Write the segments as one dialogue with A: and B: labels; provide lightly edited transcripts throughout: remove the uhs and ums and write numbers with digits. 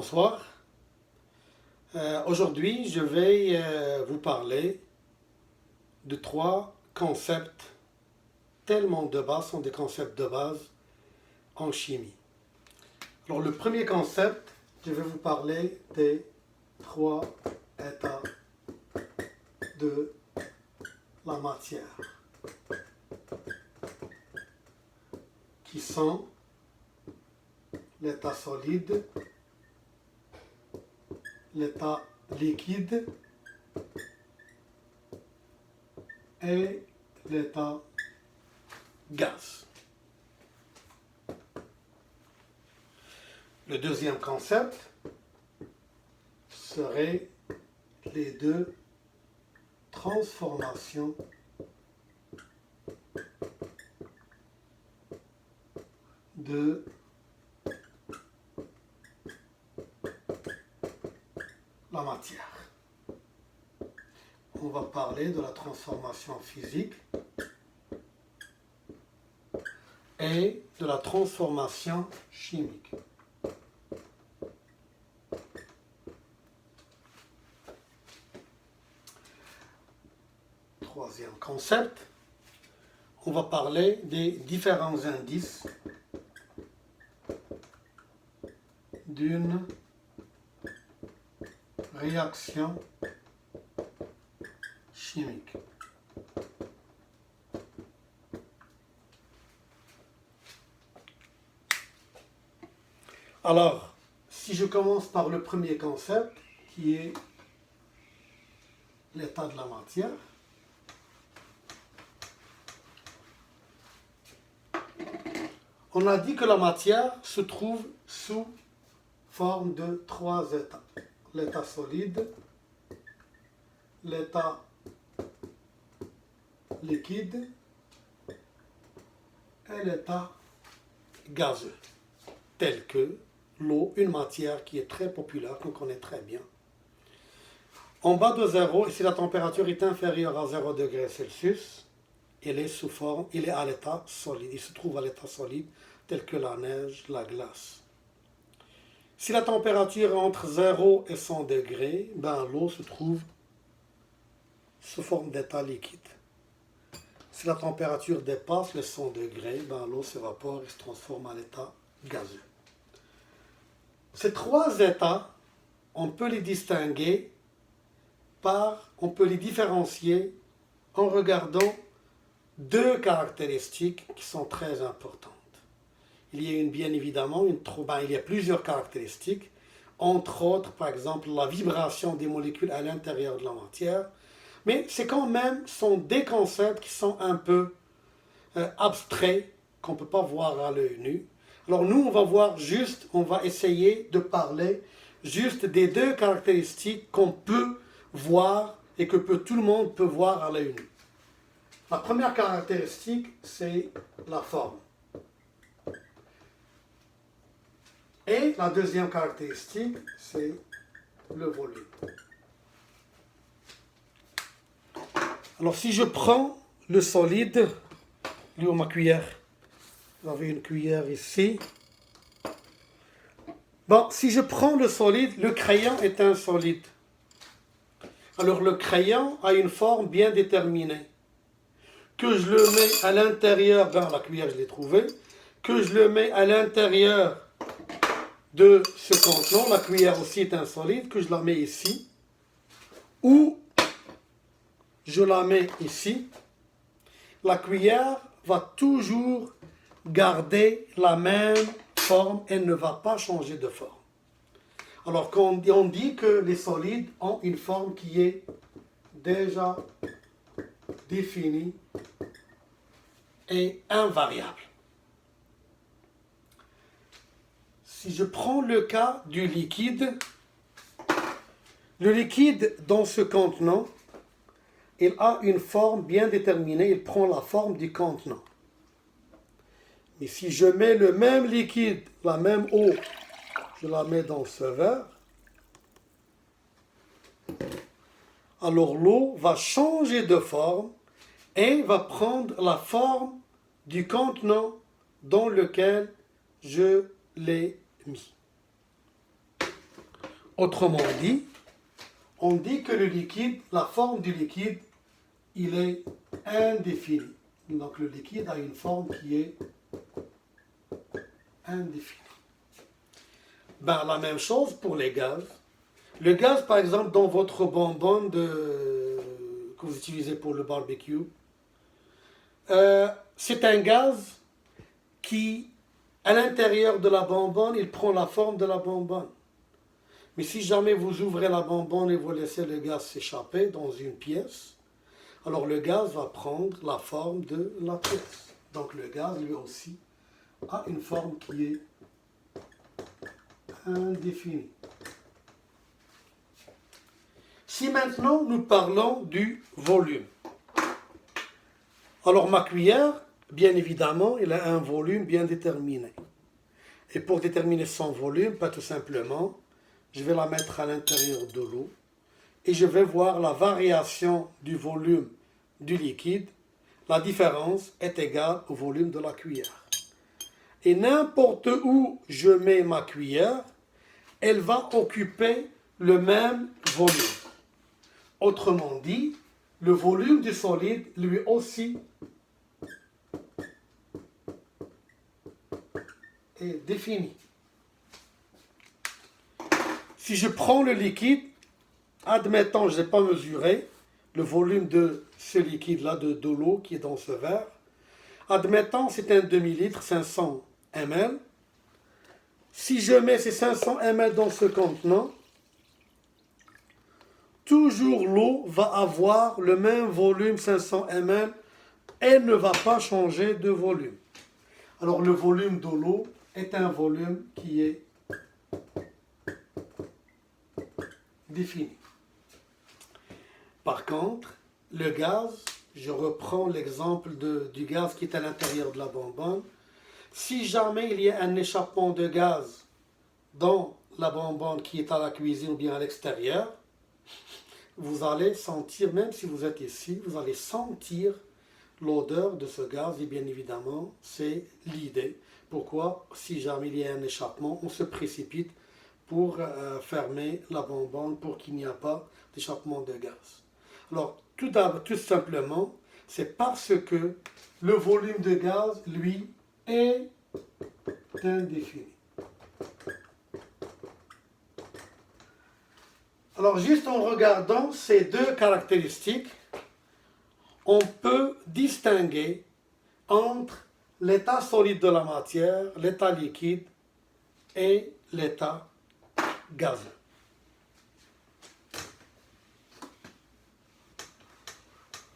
A: Bonsoir. Aujourd'hui, je vais vous parler de trois concepts tellement de base, sont des concepts de base en chimie. Alors, le premier concept, je vais vous parler des trois états de la matière, qui sont l'état solide, l'état liquide et l'état gaz. Le deuxième concept serait les deux transformations de la matière. On va parler de la transformation physique et de la transformation chimique. Troisième concept, on va parler des différents indices d'une réaction chimique. Alors, si je commence par le premier concept, qui est l'état de la matière, on a dit que la matière se trouve sous forme de trois états. L'état solide, l'état liquide et l'état gazeux, tel que l'eau, une matière qui est très populaire, qu'on connaît très bien. En bas de 0, et si la température est inférieure à 0 degré Celsius, il est à l'état solide, il se trouve à l'état solide, tel que la neige, la glace. Si la température est entre 0 et 100 degrés, l'eau se trouve sous forme d'état liquide. Si la température dépasse les 100 degrés, l'eau s'évapore et se transforme en état gazeux. Ces trois états, on peut les distinguer on peut les différencier en regardant deux caractéristiques qui sont très importantes. Il y a bien évidemment il y a plusieurs caractéristiques, entre autres, par exemple, la vibration des molécules à l'intérieur de la matière, mais c'est quand même sont des concepts qui sont un peu abstraits, qu'on ne peut pas voir à l'œil nu. Alors nous, on va essayer de parler juste des deux caractéristiques qu'on peut voir et que tout le monde peut voir à l'œil nu. La première caractéristique, c'est la forme. Et la deuxième caractéristique, c'est le volume. Alors si je prends le solide, lui ou ma cuillère, vous avez une cuillère ici. Si je prends le solide, le crayon est un solide. Alors le crayon a une forme bien déterminée. Que je le mets à l'intérieur, la cuillère je l'ai trouvée, que je le mets à l'intérieur de ce contenant, la cuillère aussi est un solide, que je la mets ici, ou je la mets ici, la cuillère va toujours garder la même forme, elle ne va pas changer de forme. Alors on dit que les solides ont une forme qui est déjà définie et invariable. Si je prends le cas du liquide, le liquide dans ce contenant, il a une forme bien déterminée, il prend la forme du contenant. Mais si je mets le même liquide, la même eau, je la mets dans ce verre, alors l'eau va changer de forme et va prendre la forme du contenant dans lequel je l'ai mis. Autrement dit, on dit que le liquide, la forme du liquide, il est indéfini. Donc le liquide a une forme qui est indéfinie. Ben, la même chose pour les gaz. Le gaz, par exemple, dans votre bonbonne que vous utilisez pour le barbecue, c'est un gaz qui, à l'intérieur de la bonbonne, il prend la forme de la bonbonne. Mais si jamais vous ouvrez la bonbonne et vous laissez le gaz s'échapper dans une pièce, alors le gaz va prendre la forme de la pièce. Donc le gaz, lui aussi, a une forme qui est indéfinie. Si maintenant nous parlons du volume, alors ma cuillère, bien évidemment, elle a un volume bien déterminé. Et pour déterminer son volume, pas tout simplement, je vais la mettre à l'intérieur de l'eau et je vais voir la variation du volume du liquide. La différence est égale au volume de la cuillère. Et n'importe où je mets ma cuillère, elle va occuper le même volume. Autrement dit, le volume du solide, lui aussi, est défini. Si je prends le liquide, admettons, je n'ai pas mesuré le volume de ce liquide-là, de l'eau qui est dans ce verre. Admettons, c'est un demi-litre, 500 ml. Si je mets ces 500 ml dans ce contenant, toujours l'eau va avoir le même volume, 500 ml, elle ne va pas changer de volume. Alors le volume de l'eau est un volume qui est défini. Par contre, le gaz, je reprends l'exemple du gaz qui est à l'intérieur de la bonbonne. Si jamais il y a un échappement de gaz dans la bonbonne qui est à la cuisine ou bien à l'extérieur, vous allez sentir, même si vous êtes ici, vous allez sentir l'odeur de ce gaz. Et bien évidemment, c'est l'idée. Pourquoi, si jamais il y a un échappement, on se précipite pour fermer la bonbonne pour qu'il n'y ait pas d'échappement de gaz. Alors, tout simplement, c'est parce que le volume de gaz, lui, est indéfini. Alors, juste en regardant ces deux caractéristiques, on peut distinguer entre l'état solide de la matière, l'état liquide et l'état gazeux.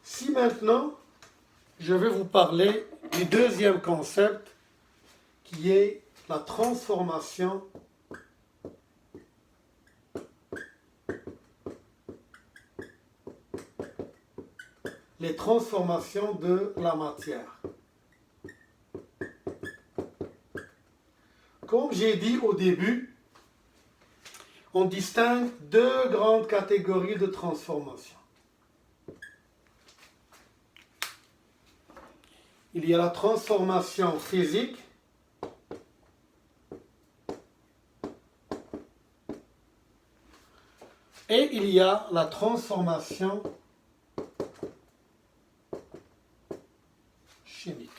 A: Si maintenant, je vais vous parler du deuxième concept qui est la transformation les transformations de la matière. Comme j'ai dit au début, on distingue deux grandes catégories de transformations. Il y a la transformation physique et il y a la transformation chimique.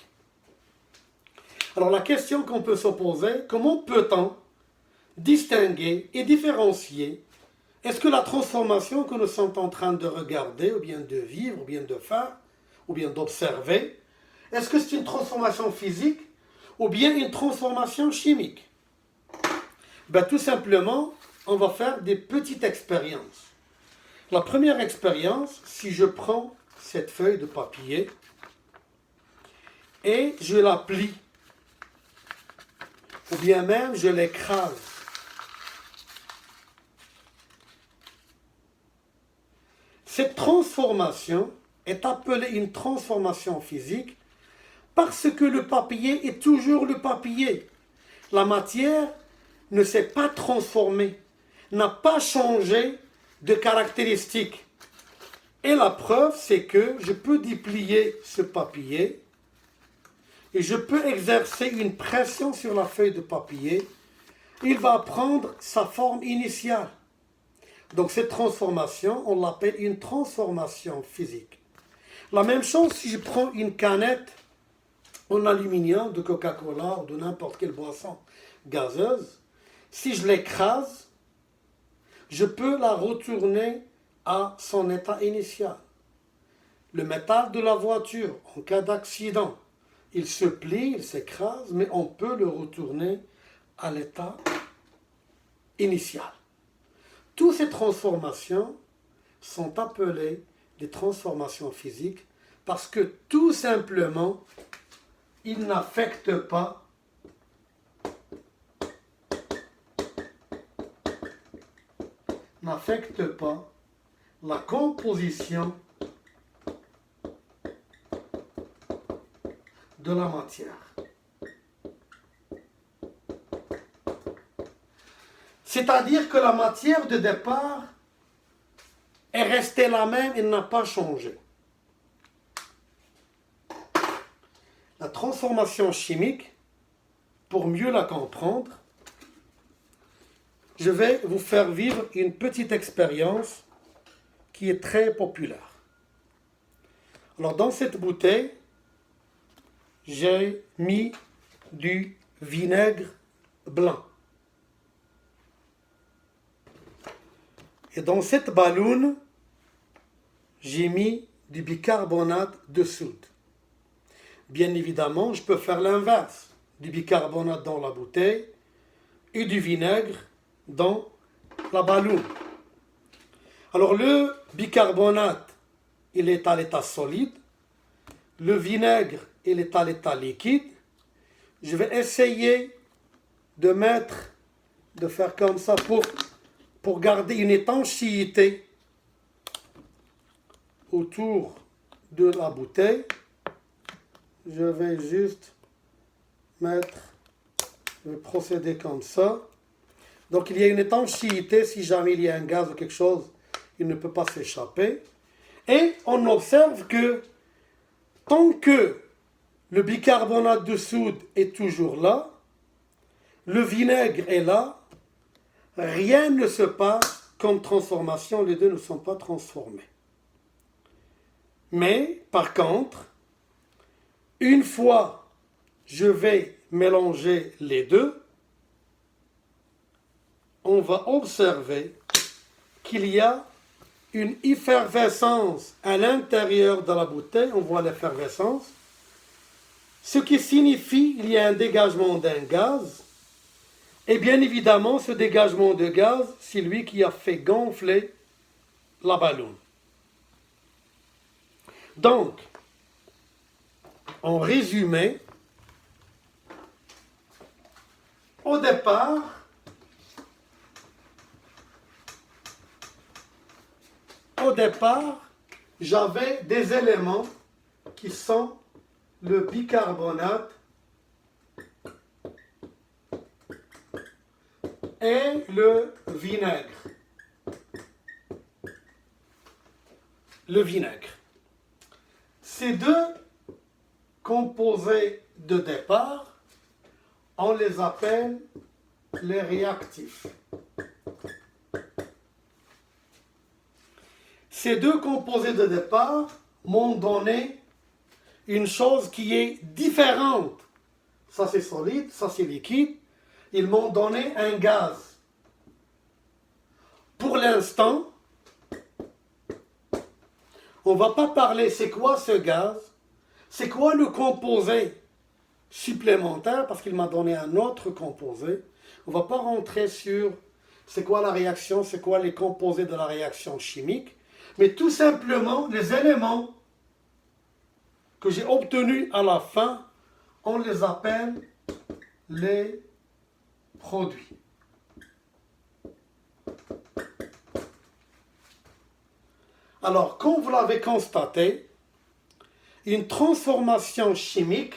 A: Alors la question qu'on peut se poser, comment peut-on distinguer et différencier, est-ce que la transformation que nous sommes en train de regarder, ou bien de vivre, ou bien de faire, ou bien d'observer, est-ce que c'est une transformation physique, ou bien une transformation chimique? Ben, tout simplement, on va faire des petites expériences. La première expérience, si je prends cette feuille de papier, et je la plie, ou bien même je l'écrase. Cette transformation est appelée une transformation physique parce que le papier est toujours le papier. La matière ne s'est pas transformée, n'a pas changé de caractéristiques. Et la preuve, c'est que je peux déplier ce papier et je peux exercer une pression sur la feuille de papier. Il va prendre sa forme initiale. Donc cette transformation, on l'appelle une transformation physique. La même chose si je prends une canette en aluminium de Coca-Cola ou de n'importe quelle boisson gazeuse, si je l'écrase, je peux la retourner à son état initial. Le métal de la voiture, en cas d'accident, il se plie, il s'écrase, mais on peut le retourner à l'état initial. Toutes ces transformations sont appelées des transformations physiques parce que tout simplement, ils n'affectent pas la composition de la matière. C'est-à-dire que la matière de départ est restée la même, elle n'a pas changé. La transformation chimique, pour mieux la comprendre, je vais vous faire vivre une petite expérience qui est très populaire. Alors dans cette bouteille, j'ai mis du vinaigre blanc. Et dans cette balloune, j'ai mis du bicarbonate de soude. Bien évidemment, je peux faire l'inverse. Du bicarbonate dans la bouteille et du vinaigre dans la balloune. Alors le bicarbonate, il est à l'état solide. Le vinaigre, il est à l'état liquide. Je vais essayer de faire comme ça pour garder une étanchéité autour de la bouteille. Je vais juste je vais procéder comme ça. Donc il y a une étanchéité, si jamais il y a un gaz ou quelque chose, il ne peut pas s'échapper. Et on observe que tant que le bicarbonate de soude est toujours là, le vinaigre est là, rien ne se passe comme transformation, les deux ne sont pas transformés. Mais, par contre, une fois je vais mélanger les deux, on va observer qu'il y a une effervescence à l'intérieur de la bouteille, on voit l'effervescence, ce qui signifie qu'il y a un dégagement d'un gaz, et bien évidemment ce dégagement de gaz, c'est lui qui a fait gonfler la balloune. Donc, en résumé, au départ, j'avais des éléments qui sont le bicarbonate et le vinaigre. Le vinaigre. Ces deux composés de départ, on les appelle les réactifs. Ces deux composés de départ m'ont donné une chose qui est différente. Ça c'est solide, ça c'est liquide. Ils m'ont donné un gaz. Pour l'instant, on ne va pas parler c'est quoi ce gaz, c'est quoi le composé supplémentaire, parce qu'il m'a donné un autre composé. On ne va pas rentrer sur c'est quoi la réaction, c'est quoi les composés de la réaction chimique, mais tout simplement les éléments que j'ai obtenus à la fin, on les appelle les produits. Alors, comme vous l'avez constaté, une transformation chimique,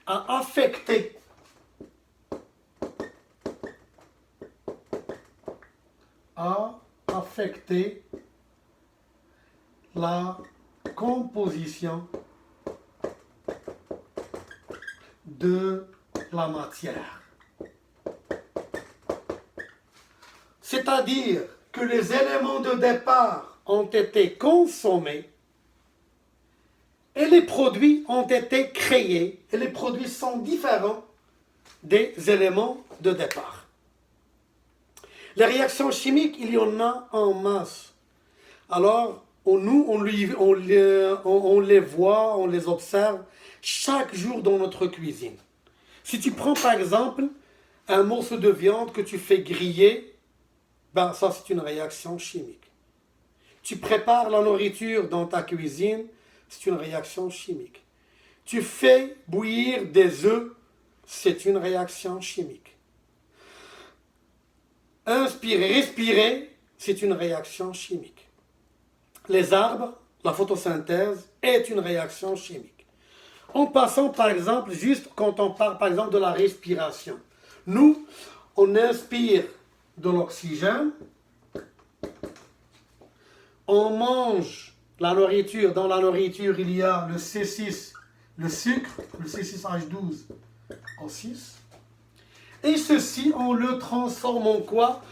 A: a affecté a affecté la composition de la matière. C'est-à-dire que les éléments de départ ont été consommés et les produits ont été créés et les produits sont différents des éléments de départ. Les réactions chimiques, il y en a en masse. Alors, nous, on les voit, on les observe chaque jour dans notre cuisine. Si tu prends par exemple un morceau de viande que tu fais griller, ben ça c'est une réaction chimique. Tu prépares la nourriture dans ta cuisine, c'est une réaction chimique. Tu fais bouillir des œufs, c'est une réaction chimique. Inspirer, respirer, c'est une réaction chimique. Les arbres, la photosynthèse est une réaction chimique. En passant par exemple, juste quand on parle par exemple de la respiration. Nous, on inspire de l'oxygène, on mange la nourriture, dans la nourriture il y a le C6, le sucre, le C6H12 en 6, et ceci on le transforme en quoi?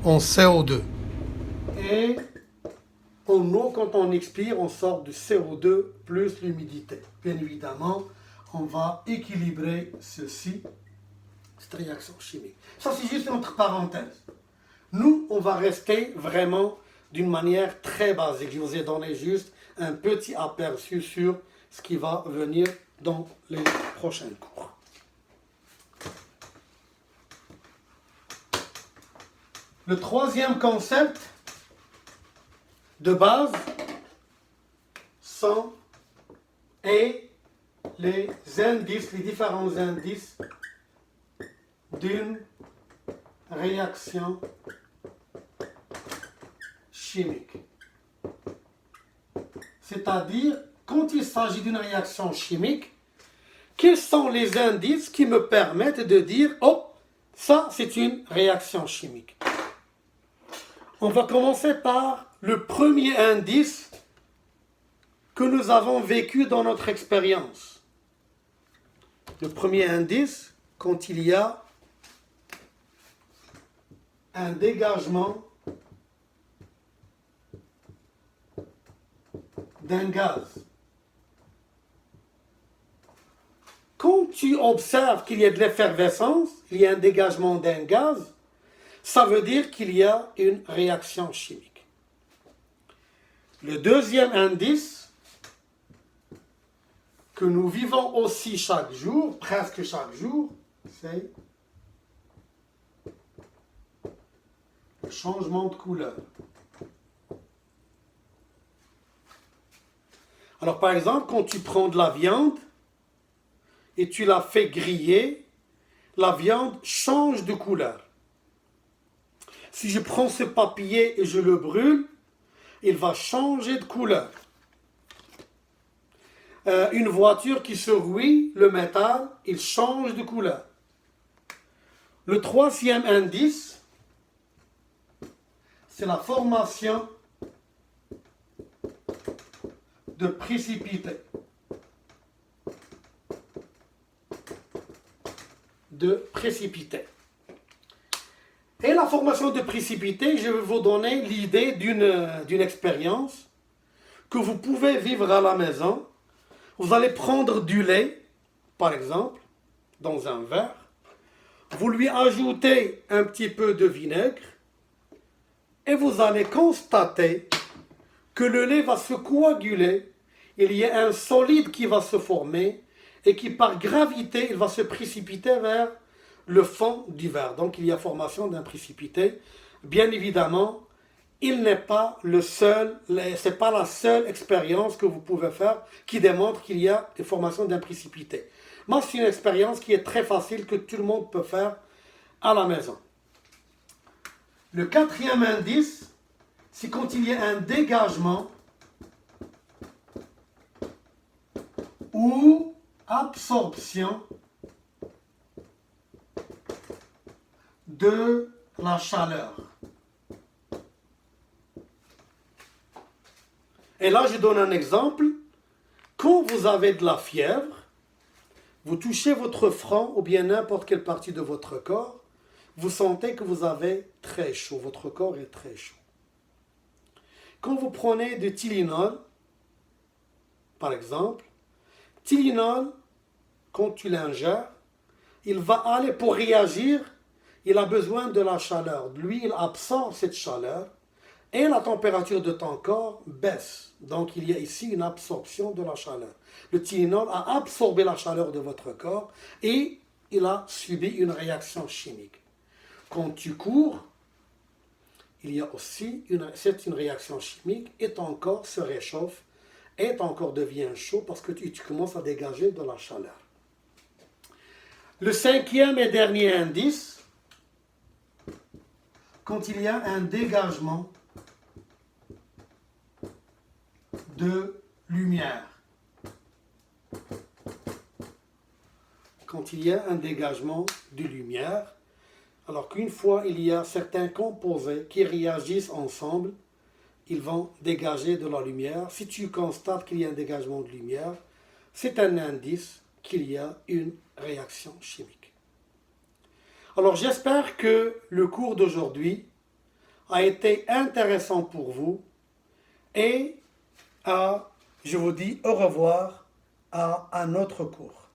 A: En CO2. Et en eau, quand on expire, on sort du CO2 plus l'humidité. Bien évidemment, on va équilibrer ceci, cette réaction chimique. Ça, c'est juste entre parenthèses. Nous, on va rester vraiment d'une manière très basique. Je vous ai donné juste un petit aperçu sur ce qui va venir dans les prochains cours. Le troisième concept de base sont les indices, les différents indices d'une réaction chimique. C'est-à-dire, quand il s'agit d'une réaction chimique, quels sont les indices qui me permettent de dire « Oh, ça c'est une réaction chimique ». On va commencer par le premier indice que nous avons vécu dans notre expérience. Le premier indice, quand il y a un dégagement d'un gaz. Quand tu observes qu'il y a de l'effervescence, il y a un dégagement d'un gaz, ça veut dire qu'il y a une réaction chimique. Le deuxième indice que nous vivons aussi chaque jour, presque chaque jour, c'est le changement de couleur. Alors par exemple, quand tu prends de la viande et tu la fais griller, la viande change de couleur. Si je prends ce papier et je le brûle, il va changer de couleur. Une voiture qui se rouille, le métal, il change de couleur. Le troisième indice, c'est la formation de précipité. Et la formation de précipité, je vais vous donner l'idée d'une expérience que vous pouvez vivre à la maison. Vous allez prendre du lait, par exemple, dans un verre. Vous lui ajoutez un petit peu de vinaigre et vous allez constater que le lait va se coaguler. Il y a un solide qui va se former et qui, par gravité, il va se précipiter vers le fond du verre. Donc, il y a formation d'un précipité. Bien évidemment, il n'est pas c'est pas la seule expérience que vous pouvez faire qui démontre qu'il y a des formations d'un précipité. Moi, c'est une expérience qui est très facile, que tout le monde peut faire à la maison. Le quatrième indice, c'est quand il y a un dégagement ou absorption de la chaleur. Et là, je donne un exemple. Quand vous avez de la fièvre, vous touchez votre front ou bien n'importe quelle partie de votre corps, vous sentez que vous avez très chaud, votre corps est très chaud. Quand vous prenez du Tylenol, par exemple, Tylenol, quand tu l'ingères, il va aller pour réagir, il a besoin de la chaleur. Lui, il absorbe cette chaleur et la température de ton corps baisse. Donc, il y a ici une absorption de la chaleur. Le Tylenol a absorbé la chaleur de votre corps et il a subi une réaction chimique. Quand tu cours, il y a aussi une réaction chimique et ton corps se réchauffe et ton corps devient chaud parce que tu commences à dégager de la chaleur. Le cinquième et dernier indice, quand il y a un dégagement de lumière. Quand il y a un dégagement de lumière, alors qu'une fois il y a certains composés qui réagissent ensemble, ils vont dégager de la lumière. Si tu constates qu'il y a un dégagement de lumière, c'est un indice qu'il y a une réaction chimique. Alors j'espère que le cours d'aujourd'hui a été intéressant pour vous et je vous dis au revoir à un autre cours.